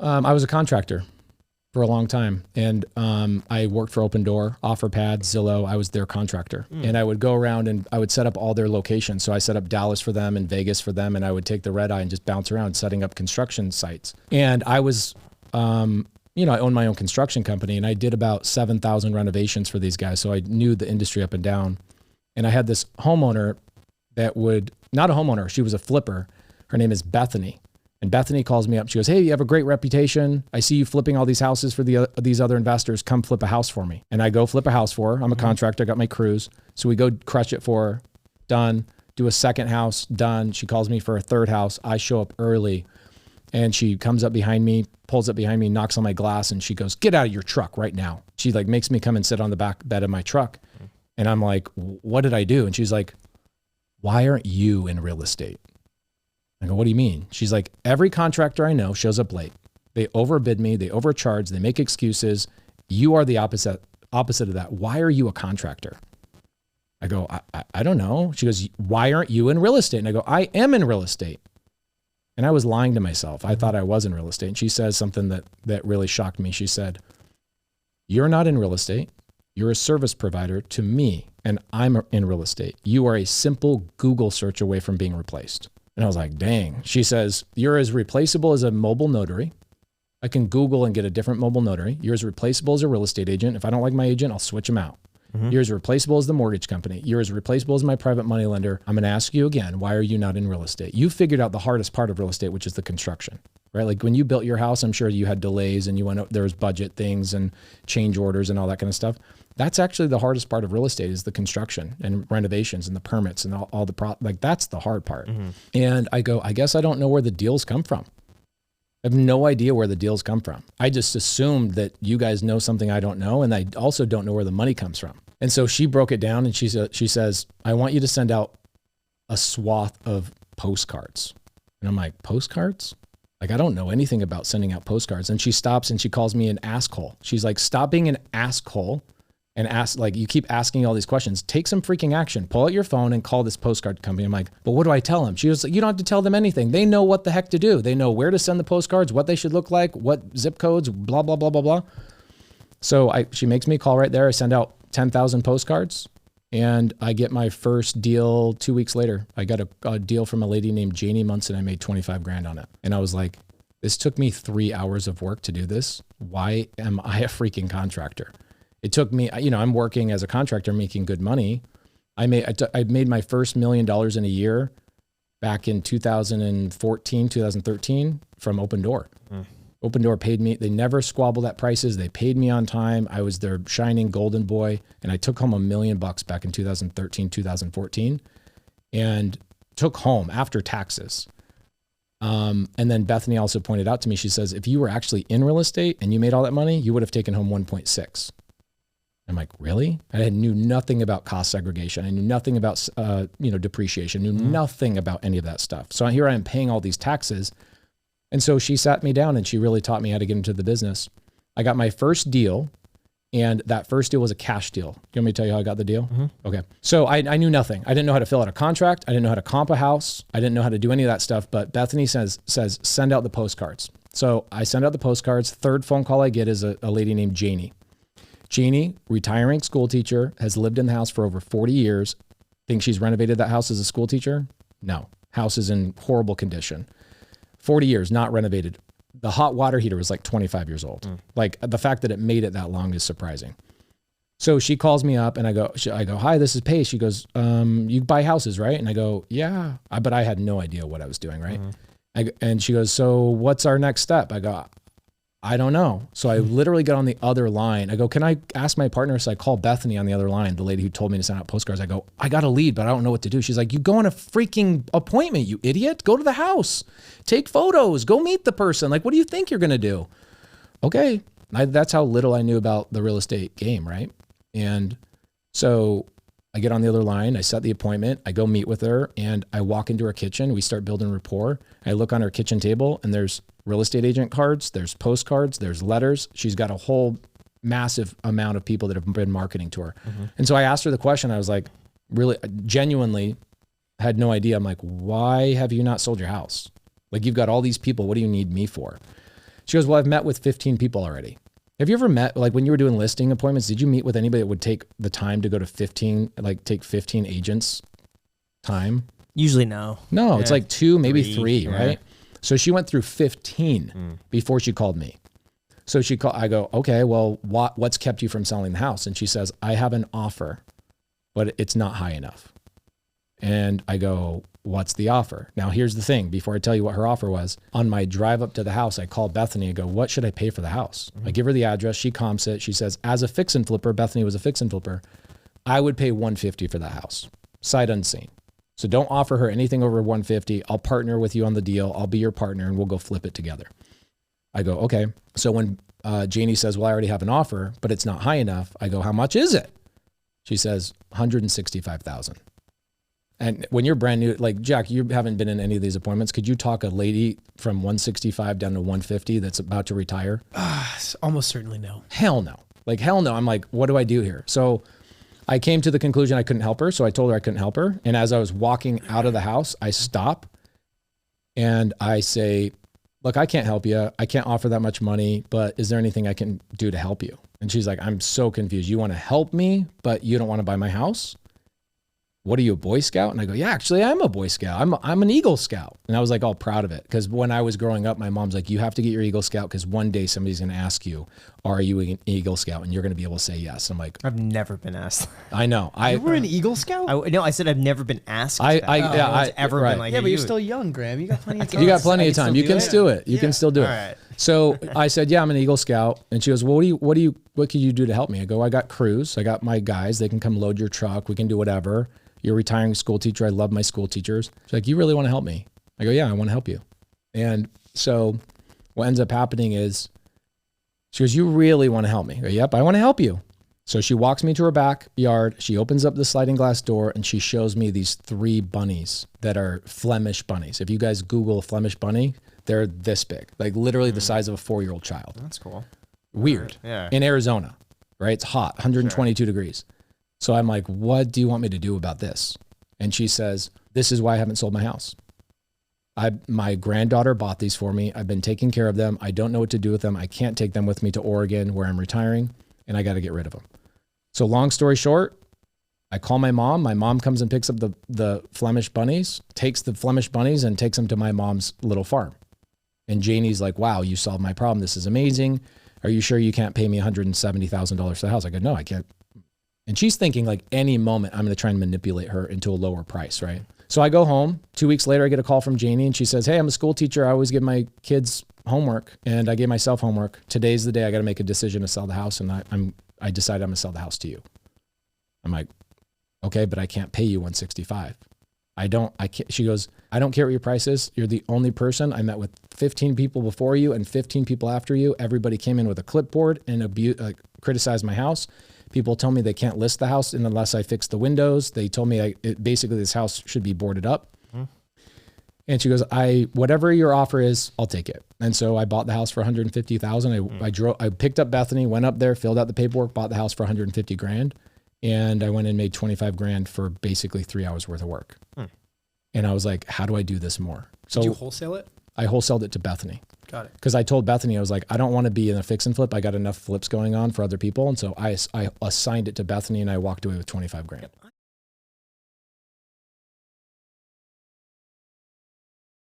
I was a contractor for a long time. And I worked for Open Door, OfferPad, Zillow. I was their contractor. And I would go around and I would set up all their locations. So I set up Dallas for them and Vegas for them. And I would take the red eye and just bounce around setting up construction sites. And I was, you know, I owned my own construction company and I did about 7,000 renovations for these guys. So I knew the industry up and down. And I had this homeowner that would, not a homeowner, she was a flipper. Her name is Bethany. And Bethany calls me up. She goes, hey, you have a great reputation. I see you flipping all these houses for these other investors. Come flip a house for me. And I go flip a house for her. I'm a contractor. I got my crews. So we go crush it for her. Done. Do a second house. Done. She calls me for a third house. I show up early. And she comes up behind me, pulls up behind me, knocks on my glass. And she goes, get out of your truck right now. She like makes me come and sit on the back bed of my truck. And I'm like, what did I do? And she's like, why aren't you in real estate? I go, what do you mean? She's like, every contractor I know shows up late. They overbid me. They overcharge. They make excuses. You are the opposite of that. Why are you a contractor? I go, I don't know. She goes, why aren't you in real estate? And I go, I am in real estate. And I was lying to myself. I thought I was in real estate. And she says something that really shocked me. She said, you're not in real estate. You're a service provider to me, and I'm in real estate. You are a simple Google search away from being replaced. And I was like, dang. She says, you're as replaceable as a mobile notary. I can Google and get a different mobile notary. You're as replaceable as a real estate agent. If I don't like my agent, I'll switch them out. You're as replaceable as the mortgage company. You're as replaceable as my private money lender. I'm going to ask you again, why are you not in real estate? You figured out the hardest part of real estate, which is the construction, right? Like when you built your house, I'm sure you had delays and there was budget things and change orders and all that kind of stuff. That's actually the hardest part of real estate is the construction and renovations and the permits and all the like that's the hard part. And I go, I guess I don't know where the deals come from. I have no idea where the deals come from. I just assumed that you guys know something I don't know. And I also don't know where the money comes from. And so she broke it down and she says, I want you to send out a swath of postcards. And I'm like, postcards? Like, I don't know anything about sending out postcards. And she stops and she calls me an asshole. She's like, stop being an asshole and ask, like, you keep asking all these questions. Take some freaking action. Pull out your phone and call this postcard company. I'm like, but what do I tell them? She was like, you don't have to tell them anything. They know what the heck to do. They know where to send the postcards, what they should look like, what zip codes, blah, blah, blah, blah, blah. So she makes me a call right there. I send out 10,000 postcards and I get my first deal 2 weeks later. I got a deal from a lady named Janie Munson. I made 25 grand on it. And I was like, this took me 3 hours of work to do this. Why am I a freaking contractor? It took me, you know, I'm working as a contractor, making good money. I made my first $1 million in a year back in 2014, 2013 from Open Door. Open Door paid me. They never squabbled at prices. They paid me on time. I was their shining golden boy. And I took home $1 million back in 2013, 2014 and took home after taxes. And then Bethany also pointed out to me, she says, if you were actually in real estate and you made all that money, you would have taken home 1.6. I'm like, really? I knew nothing about cost segregation. I knew nothing about, depreciation, knew nothing about any of that stuff. So here I am paying all these taxes. And so she sat me down and she really taught me how to get into the business. I got my first deal and that first deal was a cash deal. You want me to tell you how I got the deal? Okay. So I knew nothing. I didn't know how to fill out a contract. I didn't know how to comp a house. I didn't know how to do any of that stuff, but Bethany says, send out the postcards. So I send out the postcards. Third phone call I get is a lady named Janie. Janie, retiring school teacher, has lived in the house for over 40 years. Think she's renovated that house as a school teacher? No. House is in horrible condition. 40 years, not renovated. The hot water heater was like 25 years old. Like the fact that it made it that long is surprising. So she calls me up and I go, hi, this is Paige. She goes, you buy houses, right? And I go, yeah, but I had no idea what I was doing, right? And she goes, so what's our next step? I go, I don't know. So I literally get on the other line. I go, can I ask my partner? So I call Bethany on the other line, the lady who told me to send out postcards. I go, I got a lead, but I don't know what to do. She's like, you go on a freaking appointment, you idiot. Go to the house, take photos, go meet the person. Like, what do you think you're going to do? Okay. That's how little I knew about the real estate game, right? And so I get on the other line, I set the appointment, I go meet with her and I walk into her kitchen. We start building rapport. I look on her kitchen table and there's real estate agent cards, there's postcards, there's letters. She's got a whole massive amount of people that have been marketing to her. And so I asked her the question. I was like, really genuinely had no idea. I'm like, why have you not sold your house? Like, you've got all these people. What do you need me for? She goes, well, I've met with 15 people already. Have you ever met, like when you were doing listing appointments, did you meet with anybody that would take the time to go to 15, like take 15 agents time? Usually no. No, it's like 2, maybe 3, yeah. right? So she went through 15 before she called me. So I go, okay, well, what's kept you from selling the house? And she says, I have an offer, but it's not high enough. And I go, what's the offer? Now, here's the thing. Before I tell you what her offer was, on my drive up to the house, I call Bethany and go, what should I pay for the house? I give her the address. She comps it. She says, as a fix and flipper, Bethany was a fix and flipper, I would pay $150 for that house, sight unseen. So don't offer her anything over $150. I'll partner with you on the deal. I'll be your partner and we'll go flip it together. I go, okay. So when Janie says, well, I already have an offer, but it's not high enough, I go, how much is it? She says, $165,000. And when you're brand new, like Jack, you haven't been in any of these appointments. Could you talk a lady from 165 down to 150 that's about to retire? Almost certainly no. Hell no. Like, hell no. I'm like, what do I do here? So I came to the conclusion I couldn't help her. So I told her I couldn't help her. And as I was walking out of the house, I stop and I say, look, I can't help you. I can't offer that much money, but is there anything I can do to help you? And she's like, I'm so confused. You want to help me, but you don't want to buy my house? What are you, a Boy Scout? And I go, yeah, actually I'm a Boy Scout. I'm an Eagle Scout. And I was like all proud of it. Because when I was growing up, my mom's like, you have to get your Eagle Scout because one day somebody's going to ask you, are you an Eagle Scout? And you're going to be able to say yes. I'm like, I've never been asked. I know. You were an Eagle Scout? No, I said I've never been asked. I've ever right. been like, Yeah, hey, but you're still young, Graham. You got plenty of time. You got plenty of time. can You can still still it. You can still do it. All right. So I said, yeah, I'm an Eagle Scout. And she goes, well, what can you do to help me? I go, I got crews. I got my guys. They can come load your truck. We can do whatever. You're a retiring school teacher. I love my school teachers. She's like, you really want to help me? I go, yeah, I want to help you. And so what ends up happening is she goes, you really want to help me? I go, yep, I want to help you. So she walks me to her backyard. She opens up the sliding glass door and she shows me these 3 bunnies that are Flemish bunnies. If you guys Google Flemish bunny, they're this big, like literally the size of a 4-year-old child. That's cool. Weird. Yeah. In Arizona, right? It's hot, 122 degrees. So I'm like, what do you want me to do about this? And she says, this is why I haven't sold my house. My granddaughter bought these for me. I've been taking care of them. I don't know what to do with them. I can't take them with me to Oregon where I'm retiring and I got to get rid of them. So long story short, I call my mom. My mom comes and picks up the Flemish bunnies, takes the Flemish bunnies and takes them to my mom's little farm. And Janie's like, wow, you solved my problem. This is amazing. Are you sure you can't pay me $170,000 for the house? I go, no, I can't. And she's thinking like any moment I'm going to try and manipulate her into a lower price, right? So I go home. 2 weeks later, I get a call from Janie and she says, hey, I'm a school teacher. I always give my kids homework and I gave myself homework. Today's the day I got to make a decision to sell the house. And I decided I'm going to sell the house to you. I'm like, okay, but I can't pay you $165. I can't. She goes, I don't care what your price is. You're the only person. I met with 15 people before you and 15 people after you. Everybody came in with a clipboard and criticized my house. People tell me they can't list the house unless I fix the windows. They told me basically this house should be boarded up. Mm-hmm. And she goes, whatever your offer is, I'll take it. And so I bought the house for $150,000. I picked up Bethany, went up there, filled out the paperwork, bought the house for $150,000. And I went and made $25,000 for basically 3 hours worth of work. And I was like, how do I do this more? So did you wholesale it? I wholesaled it to Bethany. Got it. Because I told Bethany, I was like, I don't want to be in a fix and flip. I got enough flips going on for other people. And so I assigned it to Bethany and I walked away with $25,000.